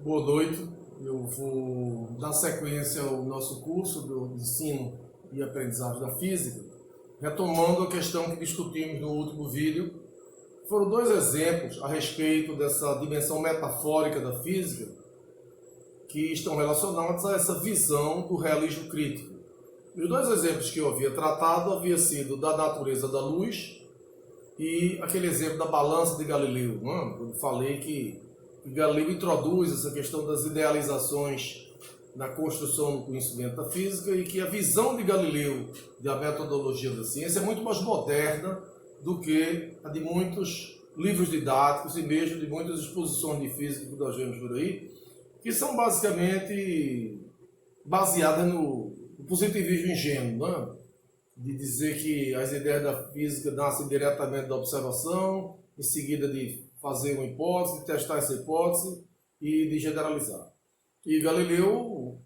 Boa noite. Eu vou dar sequência ao nosso curso do ensino e aprendizagem da física, retomando a questão que discutimos no último vídeo. Foram dois exemplos a respeito dessa dimensão metafórica da física que estão relacionados a essa visão do realismo crítico. Os dois exemplos que eu havia tratado havia sido da natureza da luz e aquele exemplo da balança de Galileu. Eu falei que Galileu introduz essa questão das idealizações na construção do conhecimento da física e que a visão de Galileu da metodologia da ciência é muito mais moderna do que a de muitos livros didáticos e mesmo de muitas exposições de física que nós vemos por aí, que são basicamente baseadas no positivismo ingênuo, de dizer que as ideias da física nascem diretamente da observação, em seguida de fazer uma hipótese, de testar essa hipótese e de generalizar. E Galileu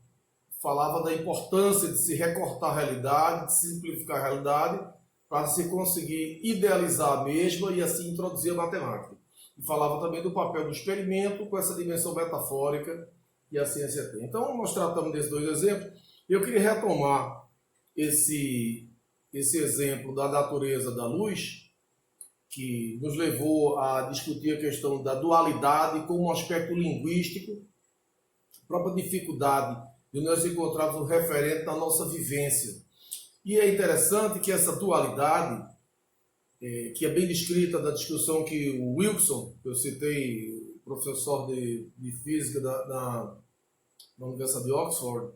falava da importância de se recortar a realidade, de simplificar a realidade, para se conseguir idealizar a mesma e assim introduzir a matemática. E falava também do papel do experimento com essa dimensão metafórica que a ciência tem. Então, nós tratamos desses dois exemplos. Eu queria retomar esse exemplo da natureza da luz, que nos levou a discutir a questão da dualidade como um aspecto linguístico, a própria dificuldade de nós encontrarmos um referente na nossa vivência. E é interessante que essa dualidade, que é bem descrita na discussão que o Wilson, que eu citei, professor de física na Universidade de Oxford,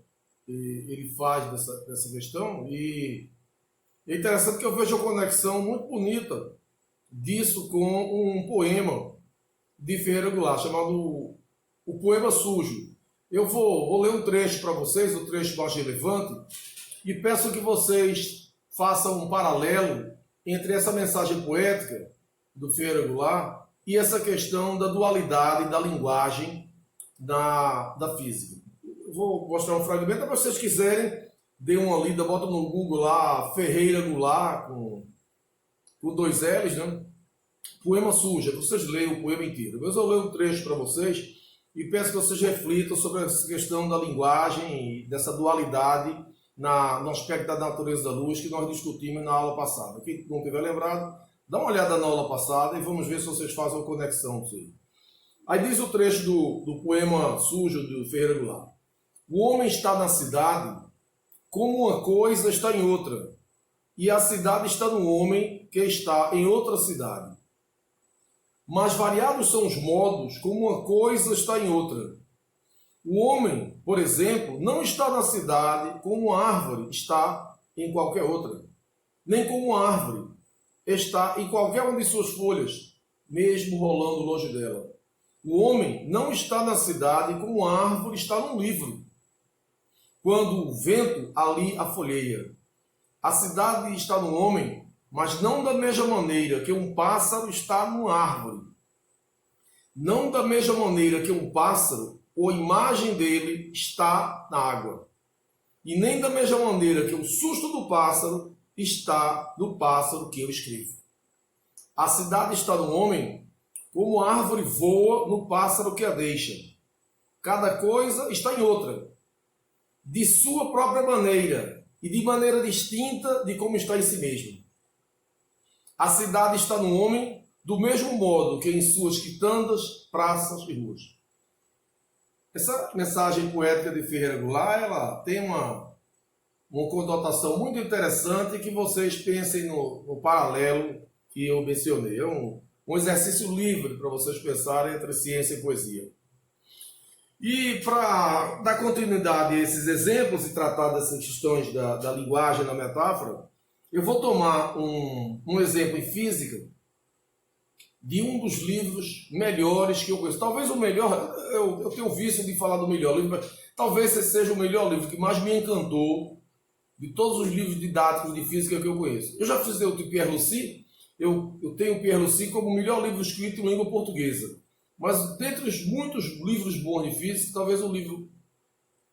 ele faz dessa questão, e é interessante que eu vejo uma conexão muito bonita disso com um poema de Ferreira Goulart, chamado O Poema Sujo. Eu vou ler um trecho para vocês, o trecho mais relevante, e peço que vocês façam um paralelo entre essa mensagem poética do Ferreira Goulart e essa questão da dualidade da linguagem da física. Eu vou mostrar um fragmento, para vocês quiserem, dê uma lida, bota no Google lá, Ferreira Goulart, com dois L's, né? Poema Sujo, vocês leiam o poema inteiro. Mas eu leio um trecho para vocês e peço que vocês reflitam sobre essa questão da linguagem e dessa dualidade no aspecto da natureza da luz que nós discutimos na aula passada. Quem não tiver lembrado, dá uma olhada na aula passada e vamos ver se vocês fazem uma conexão com isso. Aí diz o trecho do Poema Sujo do Ferreira Goulart. O homem está na cidade como uma coisa está em outra, e a cidade está no homem que está em outra cidade. Mas variados são os modos como uma coisa está em outra. O homem, por exemplo, não está na cidade como a árvore está em qualquer outra, nem como a árvore está em qualquer uma de suas folhas, mesmo rolando longe dela. O homem não está na cidade como a árvore está num livro, quando o vento ali a folheia. A cidade está no homem, mas não da mesma maneira que um pássaro está numa árvore. Não da mesma maneira que um pássaro, ou a imagem dele, está na água. E nem da mesma maneira que o susto do pássaro está no pássaro que eu escrevo. A cidade está no homem, como a árvore voa no pássaro que a deixa. Cada coisa está em outra, de sua própria maneira e de maneira distinta de como está em si mesmo. A cidade está no homem do mesmo modo que em suas quitandas, praças e ruas. Essa mensagem poética de Ferreira Goulart, ela tem uma conotação muito interessante que vocês pensem no paralelo que eu mencionei. É um exercício livre para vocês pensarem entre ciência e poesia. E para dar continuidade a esses exemplos e tratar dessas questões da linguagem, da metáfora, eu vou tomar um exemplo em física de um dos livros melhores que eu conheço. Talvez o melhor, eu tenho vício de falar do melhor livro, mas talvez esse seja o melhor livro que mais me encantou de todos os livros didáticos de física que eu conheço. Eu já fiz o de Pierre Lucy, eu tenho o Pierre Lucy como o melhor livro escrito em língua portuguesa. Mas dentre os muitos livros bons de física, talvez o livro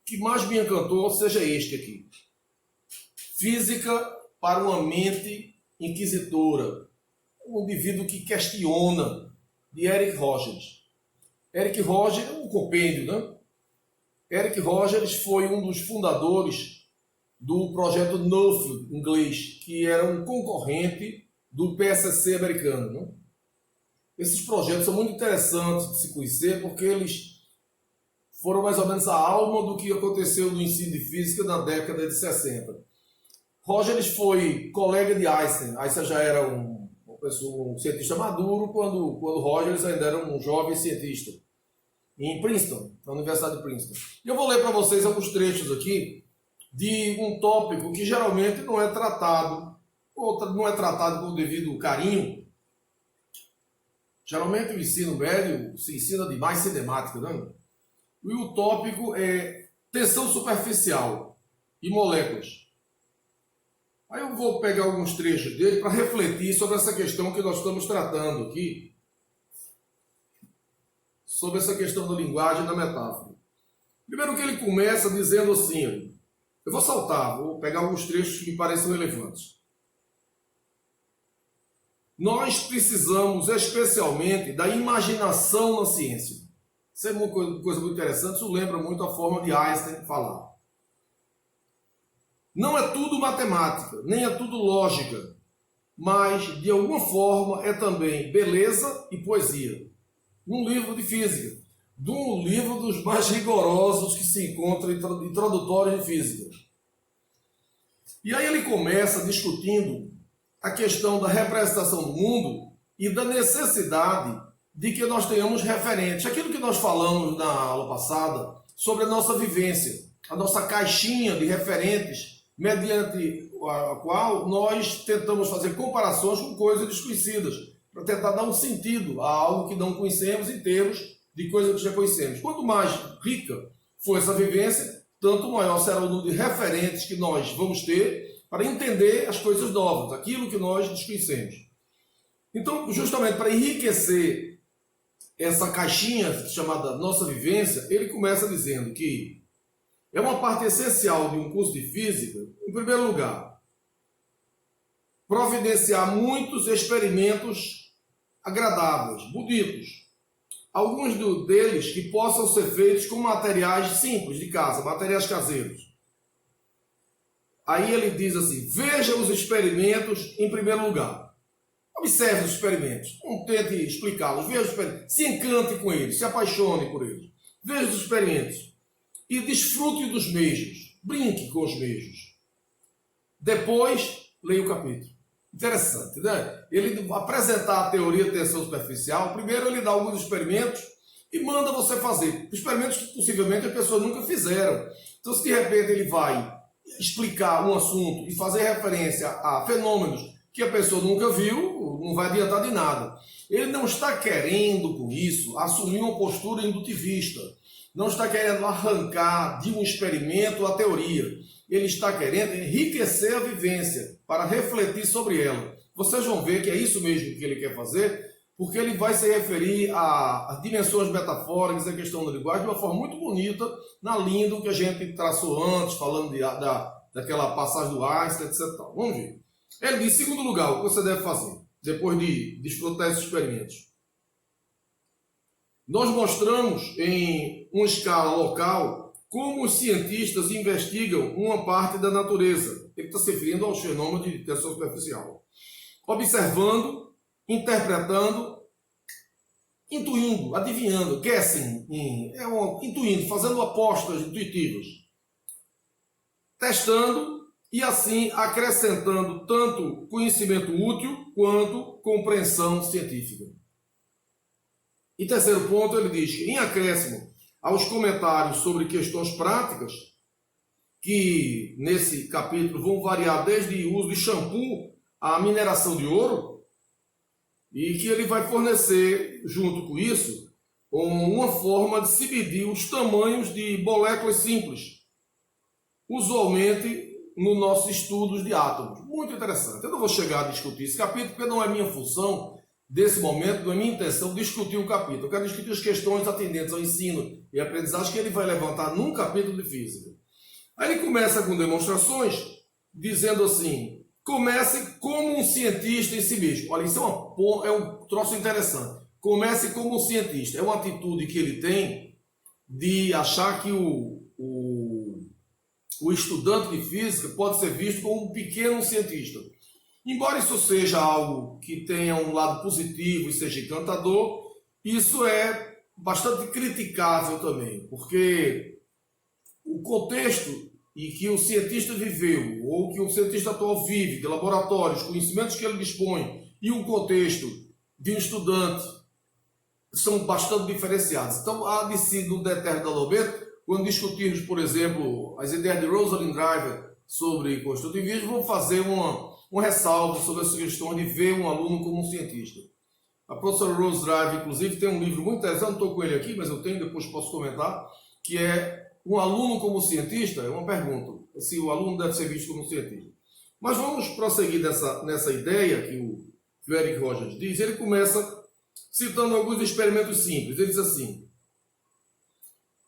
que mais me encantou seja este aqui. Física para uma mente inquisitora. Um indivíduo que questiona, de Eric Rogers. Eric Rogers, um compêndio, né? Eric Rogers foi um dos fundadores do projeto Nuffield, inglês, que era um concorrente do PSC americano, né? Esses projetos são muito interessantes de se conhecer porque eles foram mais ou menos a alma do que aconteceu no ensino de física na década de 60. Rogers foi colega de Einstein. Einstein já era um cientista maduro quando Rogers ainda era um jovem cientista, em Princeton, na Universidade de Princeton. E eu vou ler para vocês alguns trechos aqui de um tópico que geralmente não é tratado, ou não é tratado com o devido carinho. Geralmente o ensino médio se ensina demais cinemática, né? E o tópico é tensão superficial e moléculas. Aí eu vou pegar alguns trechos dele para refletir sobre essa questão que nós estamos tratando aqui, sobre essa questão da linguagem e da metáfora. Primeiro que ele começa dizendo assim, eu vou saltar, vou pegar alguns trechos que me parecem relevantes. Nós precisamos especialmente da imaginação na ciência. Isso é uma coisa muito interessante, isso lembra muito a forma de Einstein falar. Não é tudo matemática, nem é tudo lógica, mas de alguma forma é também beleza e poesia. Um livro de física, de um livro dos mais rigorosos que se encontra em introdutórios de física. E aí ele começa discutindo a questão da representação do mundo e da necessidade de que nós tenhamos referentes. Aquilo que nós falamos na aula passada sobre a nossa vivência, a nossa caixinha de referentes, mediante a qual nós tentamos fazer comparações com coisas desconhecidas, para tentar dar um sentido a algo que não conhecemos em termos de coisas que já conhecemos. Quanto mais rica for essa vivência, tanto maior será o número de referentes que nós vamos ter para entender as coisas novas, aquilo que nós desconhecemos. Então, justamente para enriquecer essa caixinha chamada nossa vivência, ele começa dizendo que é uma parte essencial de um curso de física, em primeiro lugar, providenciar muitos experimentos agradáveis, bonitos. Alguns deles que possam ser feitos com materiais simples de casa, materiais caseiros. Aí ele diz assim, veja os experimentos em primeiro lugar. Observe os experimentos, não tente explicá-los, veja os experimentos, se encante com eles, se apaixone por eles. Veja os experimentos e desfrute dos mesmos, brinque com os mesmos. Depois, leia o capítulo. Interessante, né? Ele apresentar a teoria de tensão superficial, primeiro ele dá alguns experimentos e manda você fazer. Experimentos que possivelmente as pessoas nunca fizeram. Então, se de repente ele vai explicar um assunto e fazer referência a fenômenos que a pessoa nunca viu, não vai adiantar de nada. Ele não está querendo, com isso, assumir uma postura indutivista. Não está querendo arrancar de um experimento a teoria. Ele está querendo enriquecer a vivência para refletir sobre ela. Vocês vão ver que é isso mesmo que ele quer fazer, porque ele vai se referir às dimensões metafóricas, à questão da linguagem, de uma forma muito bonita, na linha do que a gente traçou antes, falando daquela passagem do Einstein, etc. Vamos ver. Ele diz, em segundo lugar, o que você deve fazer, depois de desfrutar esses experimentos. Nós mostramos em uma escala local como os cientistas investigam uma parte da natureza. Ele está se referindo aos fenômenos de tensão superficial. Observando, interpretando, intuindo, adivinhando, guessing, intuindo, fazendo apostas intuitivas, testando e assim acrescentando tanto conhecimento útil quanto compreensão científica. E terceiro ponto, ele diz que, em acréscimo aos comentários sobre questões práticas, que nesse capítulo vão variar desde o uso de shampoo à mineração de ouro, e que ele vai fornecer, junto com isso, uma forma de se medir os tamanhos de moléculas simples, usualmente nos nossos estudos de átomos. Muito interessante. Eu não vou chegar a discutir esse capítulo, porque não é minha função, desse momento, não é minha intenção discutir o capítulo. Eu quero discutir as questões atendentes ao ensino e aprendizagem que ele vai levantar num capítulo de física. Aí ele começa com demonstrações, dizendo assim, comece como um cientista em si mesmo. Olha, isso é um troço interessante. comece como cientista. É uma atitude que ele tem de achar que o estudante de física pode ser visto como um pequeno cientista. Embora isso seja algo que tenha um lado positivo e seja encantador, isso é bastante criticável também, porque o contexto em que o cientista viveu, ou que o cientista atual vive, de laboratórios, conhecimentos que ele dispõe, e o contexto de um estudante são bastante diferenciados. Então, há de si, num determinado momento, quando discutirmos, por exemplo, as ideias de Rosalind Driver sobre construtivismo, vamos fazer uma ressalva sobre essa questão de ver um aluno como um cientista. A professora Rose Driver, inclusive, tem um livro muito interessante, não estou com ele aqui, mas eu tenho, depois posso comentar, que é um aluno como cientista, é uma pergunta, se o aluno deve ser visto como cientista. Mas vamos prosseguir nessa ideia que o Eric Rogers diz. Ele começa citando alguns experimentos simples. Ele diz assim: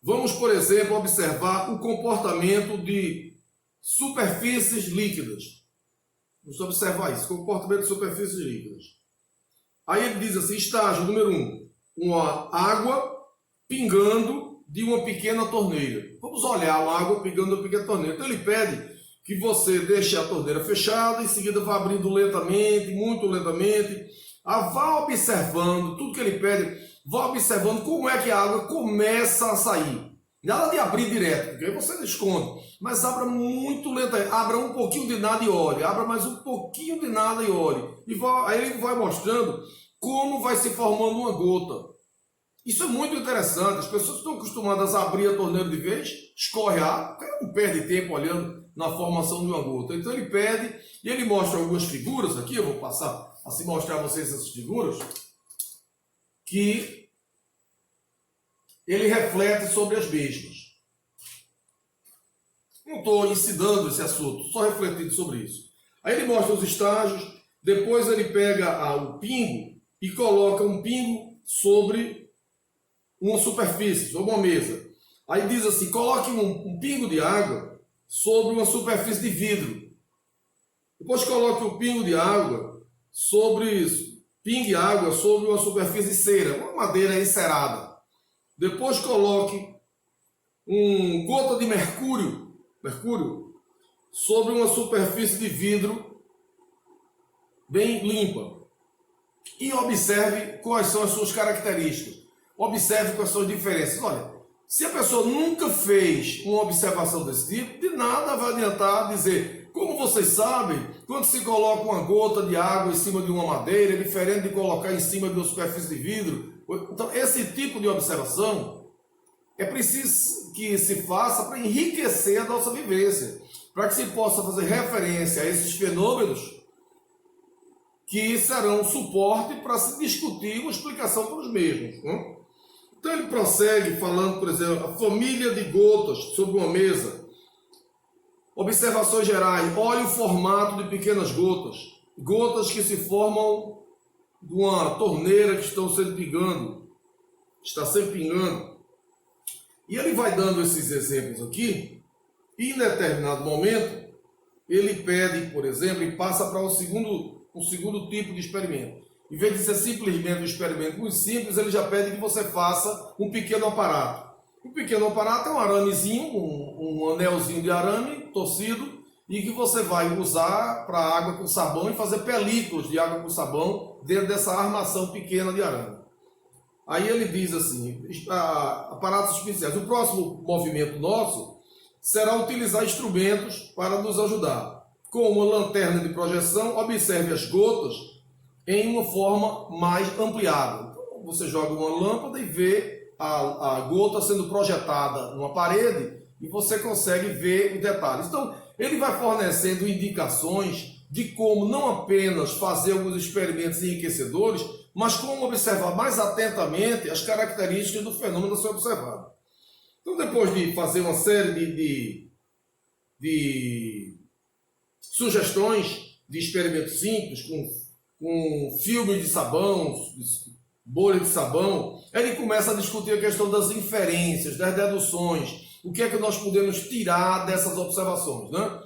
vamos, por exemplo, observar o comportamento de superfícies líquidas. Vamos observar isso, comportamento de superfícies líquidas. Aí ele diz assim, estágio número 1, uma água pingando de uma pequena torneira. Vamos olhar uma água pingando de uma pequena torneira. Então ele pede que você deixe a torneira fechada, em seguida vá abrindo lentamente, muito lentamente. Vá observando, tudo que ele pede, vá observando como é que a água começa a sair. Nada de abrir direto, porque aí você esconde. Mas abra muito lentamente, abra um pouquinho de nada e olhe, abra mais um pouquinho de nada e olhe. Aí ele vai mostrando como vai se formando uma gota. Isso é muito interessante. As pessoas estão acostumadas a abrir a torneira de vez, escorre a água, o cara não perde tempo olhando na formação de uma gota. Então ele pede, e ele mostra algumas figuras aqui, eu vou passar assim mostrar a vocês essas figuras, que ele reflete sobre as mesmas. Não estou ensinando esse assunto, só refletindo sobre isso. Aí ele mostra os estágios, depois ele pega o pingo e coloca um pingo sobre uma superfície, sobre uma mesa. Aí diz assim, coloque um pingo de água sobre uma superfície de vidro. Depois coloque um pingo de água sobre uma superfície de cera, uma madeira encerada. Depois coloque gota de mercúrio sobre uma superfície de vidro bem limpa. E observe quais são as suas características. Observe quais são as diferenças. Olha, se a pessoa nunca fez uma observação desse tipo, de nada vai adiantar dizer, como vocês sabem, quando se coloca uma gota de água em cima de uma madeira, é diferente de colocar em cima de uma superfície de vidro. Então, esse tipo de observação é preciso que se faça para enriquecer a nossa vivência, para que se possa fazer referência a esses fenômenos que serão suporte para se discutir uma explicação para os mesmos. Né? Então ele prossegue falando, por exemplo, a família de gotas sobre uma mesa. Observações gerais, olhe o formato de pequenas gotas. Gotas que se formam de uma torneira que está sempre pingando. E ele vai dando esses exemplos aqui, e em determinado momento, ele pede, por exemplo, e passa para o segundo tipo de experimento. Em vez de ser simplesmente um experimento muito simples, ele já pede que você faça um pequeno aparato. Um pequeno aparato é um aramezinho, um anelzinho de arame torcido, e que você vai usar para água com sabão e fazer películas de água com sabão dentro dessa armação pequena de arame. Aí ele diz assim, aparatos especiais. O próximo movimento nosso será utilizar instrumentos para nos ajudar. Com uma lanterna de projeção, observe as gotas em uma forma mais ampliada. Então, você joga uma lâmpada e vê a gota sendo projetada numa parede e você consegue ver os detalhes. Então, ele vai fornecendo indicações de como não apenas fazer alguns experimentos enriquecedores, mas como observar mais atentamente as características do fenômeno a ser observado. Então, depois de fazer uma série de sugestões de experimentos simples, com filmes de sabão, bolha de sabão, ele começa a discutir a questão das inferências, das deduções, o que é que nós podemos tirar dessas observações, né?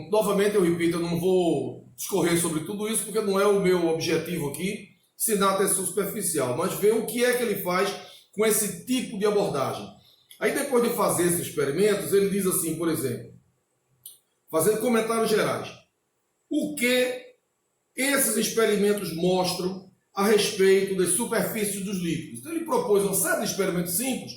Novamente, eu repito, eu não vou discorrer sobre tudo isso, porque não é o meu objetivo aqui. ensinar a tensão superficial, mas ver o que é que ele faz com esse tipo de abordagem. Aí depois de fazer esses experimentos, ele diz assim, por exemplo, fazendo comentários gerais, o que esses experimentos mostram a respeito das superfícies dos líquidos. Então ele propôs uma série de experimentos simples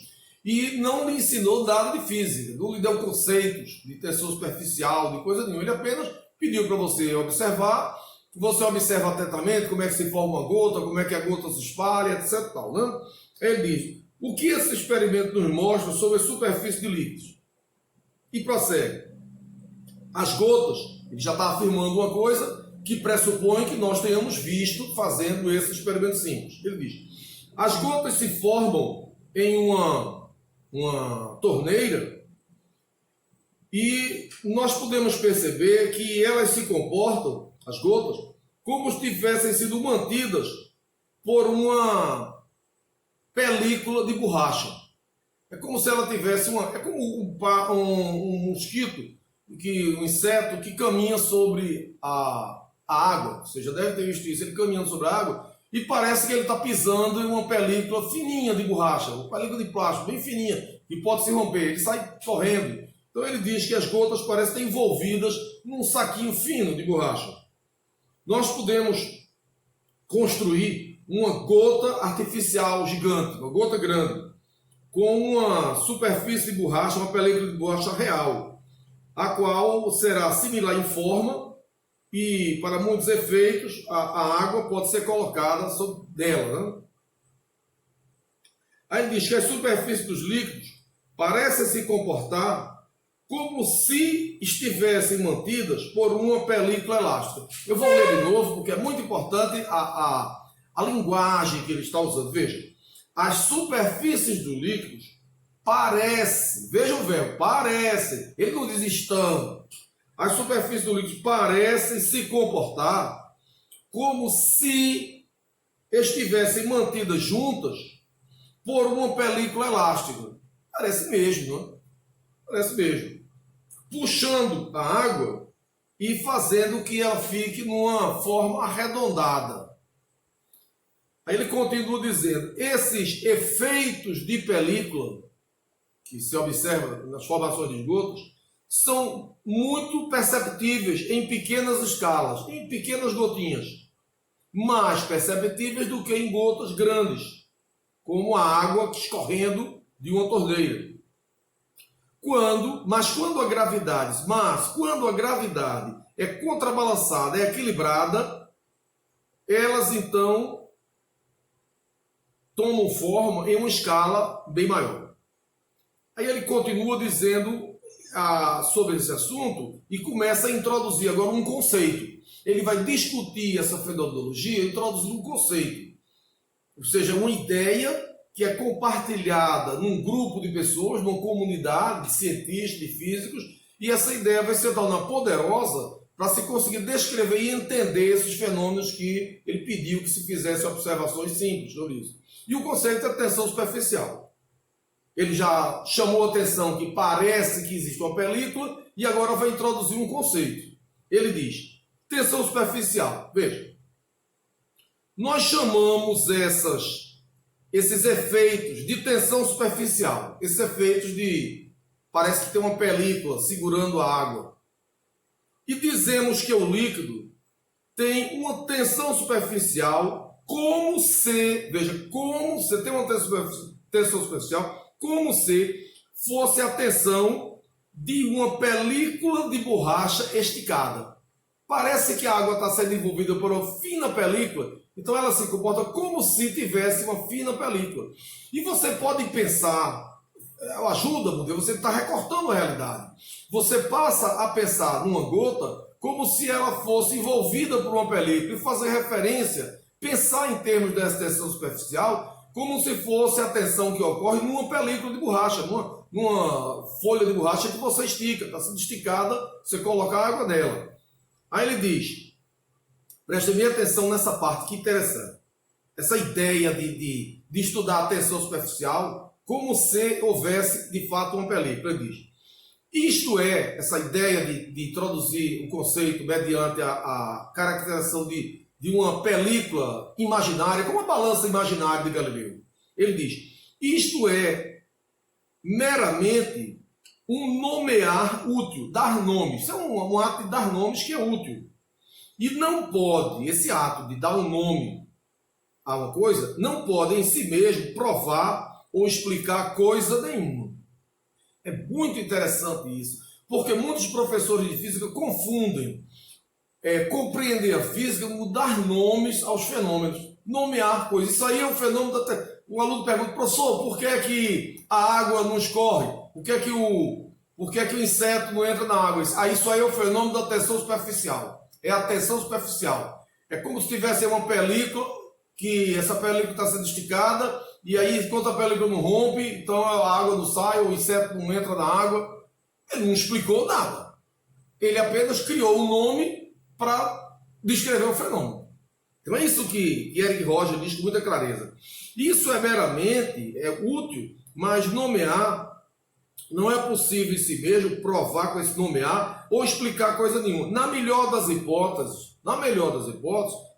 e não lhe ensinou nada de física, não lhe deu conceitos de tensão superficial, de coisa nenhuma. Ele apenas pediu para você observar, você observa atentamente como é que se forma uma gota, como é que a gota se espalha, etc. Tal, né? Ele diz, o que esse experimento nos mostra sobre a superfície de líquidos? E prossegue. As gotas, ele já está afirmando uma coisa que pressupõe que nós tenhamos visto fazendo esse experimento simples. Ele diz, as gotas se formam em uma torneira e nós podemos perceber que elas se comportam, as gotas, como se tivessem sido mantidas por uma película de borracha. É como se ela tivesse é como um mosquito, um inseto que caminha sobre a água. Você já deve ter visto isso, ele caminhando sobre a água e parece que ele está pisando em uma película fininha de borracha, uma película de plástico bem fininha, que pode se romper, ele sai correndo. Então ele diz que as gotas parecem estar envolvidas num saquinho fino de borracha. Nós podemos construir uma gota artificial gigante, uma gota grande, com uma superfície de borracha, uma película de borracha real, a qual será similar em forma e, para muitos efeitos, a água pode ser colocada sobre dela. Né? Aí ele diz que as superfícies dos líquidos parecem se comportar como se estivessem mantidas por uma película elástica. Eu vou ler de novo, porque é muito importante a linguagem que ele está usando. Veja, as superfícies dos líquidos parecem, veja o verbo, parecem, ele não diz estão, as superfícies dos líquidos parecem se comportar como se estivessem mantidas juntas por uma película elástica. Parece mesmo, não é? Parece mesmo. Puxando a água e fazendo que ela fique numa forma arredondada. Aí ele continua dizendo, esses efeitos de película, que se observa nas formações de esgotos, são muito perceptíveis em pequenas escalas, em pequenas gotinhas, mais perceptíveis do que em gotas grandes, como a água escorrendo de uma torneira. Quando a gravidade é contrabalançada, é equilibrada, elas então tomam forma em uma escala bem maior. Aí ele continua dizendo sobre esse assunto e começa a introduzir agora um conceito. Ele vai discutir essa fenomenologia introduzindo um conceito, ou seja, uma ideia que é compartilhada num grupo de pessoas, numa comunidade de cientistas, de físicos, e essa ideia vai se tornar poderosa para se conseguir descrever e entender esses fenômenos que ele pediu que se fizesse observações simples sobre isso. E o conceito é tensão superficial. Ele já chamou a atenção que parece que existe uma película e agora vai introduzir um conceito. Ele diz, tensão superficial. Veja, nós chamamos esses efeitos de tensão superficial, esses efeitos de parece que tem uma película segurando a água. E dizemos que o líquido tem uma tensão superficial como se tem uma tensão superficial como se fosse a tensão de uma película de borracha esticada. Parece que a água está sendo envolvida por uma fina película, então ela se comporta como se tivesse uma fina película. E você pode pensar, ajuda, porque você está recortando a realidade. Você passa a pensar numa gota como se ela fosse envolvida por uma película e fazer referência, pensar em termos dessa tensão superficial, como se fosse a tensão que ocorre numa película de borracha, numa folha de borracha que você estica, está sendo esticada, você coloca a água nela. Aí ele diz, preste bem atenção nessa parte, que interessante. Essa ideia de estudar a tensão superficial como se houvesse de fato uma película. Ele diz, isto é, essa ideia de introduzir o conceito mediante a caracterização de de uma película imaginária, como a balança imaginária de Galileu. Ele diz, isto é meramente um nomear útil, dar nomes. Isso é um ato de dar nomes que é útil. E não pode, esse ato de dar um nome a uma coisa, não pode em si mesmo provar ou explicar coisa nenhuma. É muito interessante isso, porque muitos professores de física confundem compreender a física como dar nomes aos fenômenos, nomear coisas. Isso aí é um fenômeno o aluno pergunta, professor, por que é que a água não escorre? Por que é que o inseto não entra na água? Isso aí é o fenômeno da tensão superficial. É a tensão superficial. É como se tivesse uma película, que essa película está sendo esticada, e aí, enquanto a película não rompe, então a água não sai, o inseto não entra na água. Ele não explicou nada. Ele apenas criou um nome para descrever o fenômeno. Então é isso que Eric Roger diz com muita clareza. Isso é meramente útil, mas nomear não é possível em si mesmo provar com esse nomear ou explicar coisa nenhuma. Na melhor das hipóteses,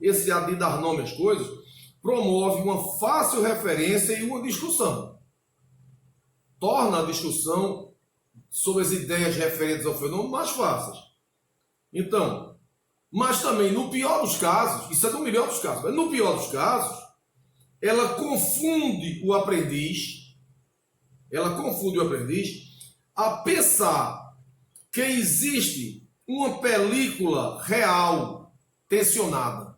esse ato de dar nome às coisas promove uma fácil referência e uma discussão. Torna a discussão sobre as ideias referentes ao fenômeno mais fáceis. Então, mas também no pior dos casos, isso é no melhor dos casos, mas no pior dos casos, ela confunde o aprendiz a pensar que existe uma película real tensionada.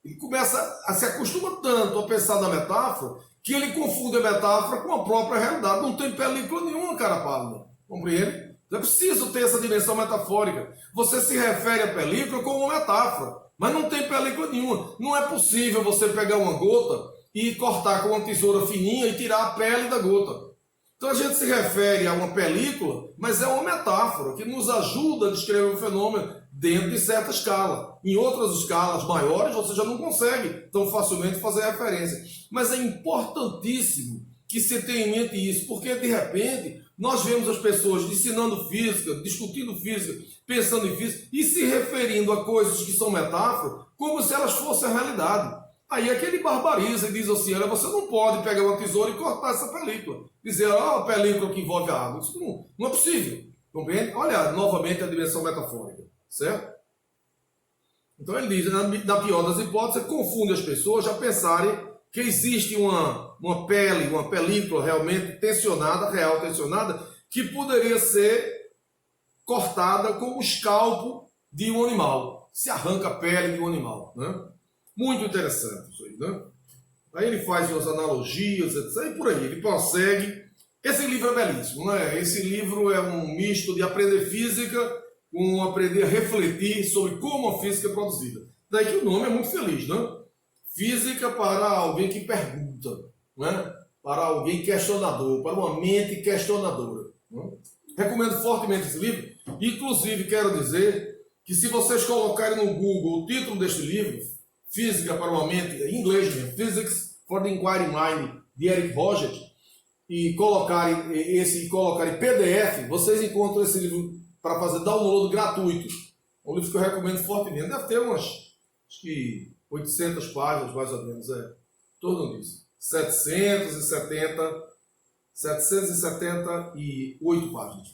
Ele começa a se acostuma tanto a pensar na metáfora que ele confunde a metáfora com a própria realidade. Não tem película nenhuma, cara pálida. Compreende? Não é preciso ter essa dimensão metafórica. Você se refere à película como uma metáfora, mas não tem película nenhuma. Não é possível você pegar uma gota e cortar com uma tesoura fininha e tirar a pele da gota. Então a gente se refere a uma película, mas é uma metáfora que nos ajuda a descrever o fenômeno dentro de certa escala. Em outras escalas maiores, você já não consegue tão facilmente fazer referência. Mas é importantíssimo que se tenha em mente isso, porque de repente nós vemos as pessoas ensinando física, discutindo física, pensando em física e se referindo a coisas que são metáforas como se elas fossem a realidade. Aí é que ele barbariza e diz assim, olha, você não pode pegar uma tesoura e cortar essa película. Dizer, a película que envolve a água. Isso não é possível. Compreende? Olha, novamente a dimensão metafórica. Certo? Então ele diz, na pior das hipóteses, confunde as pessoas a pensarem que existe uma película realmente tensionada, real tensionada, que poderia ser cortada com o escalpo de um animal. Se arranca a pele de um animal. Né? Muito interessante isso aí, né? Aí ele faz umas analogias, etc. E por aí, ele prossegue. Esse livro é belíssimo, né? Esse livro é um misto de aprender física com aprender a refletir sobre como a física é produzida. Daí que o nome é muito feliz, né? Física para alguém que pergunta, né? Para alguém questionador, para uma mente questionadora. Né? Recomendo fortemente esse livro. Inclusive, quero dizer que se vocês colocarem no Google o título deste livro, Física para uma Mente, em inglês mesmo, Physics for the Inquiring Mind, de Eric Roger, e colocarem PDF, vocês encontram esse livro para fazer download gratuito. É um livro que eu recomendo fortemente. Deve ter umas, acho que 800 páginas, mais ou menos, torno disso. 778 páginas.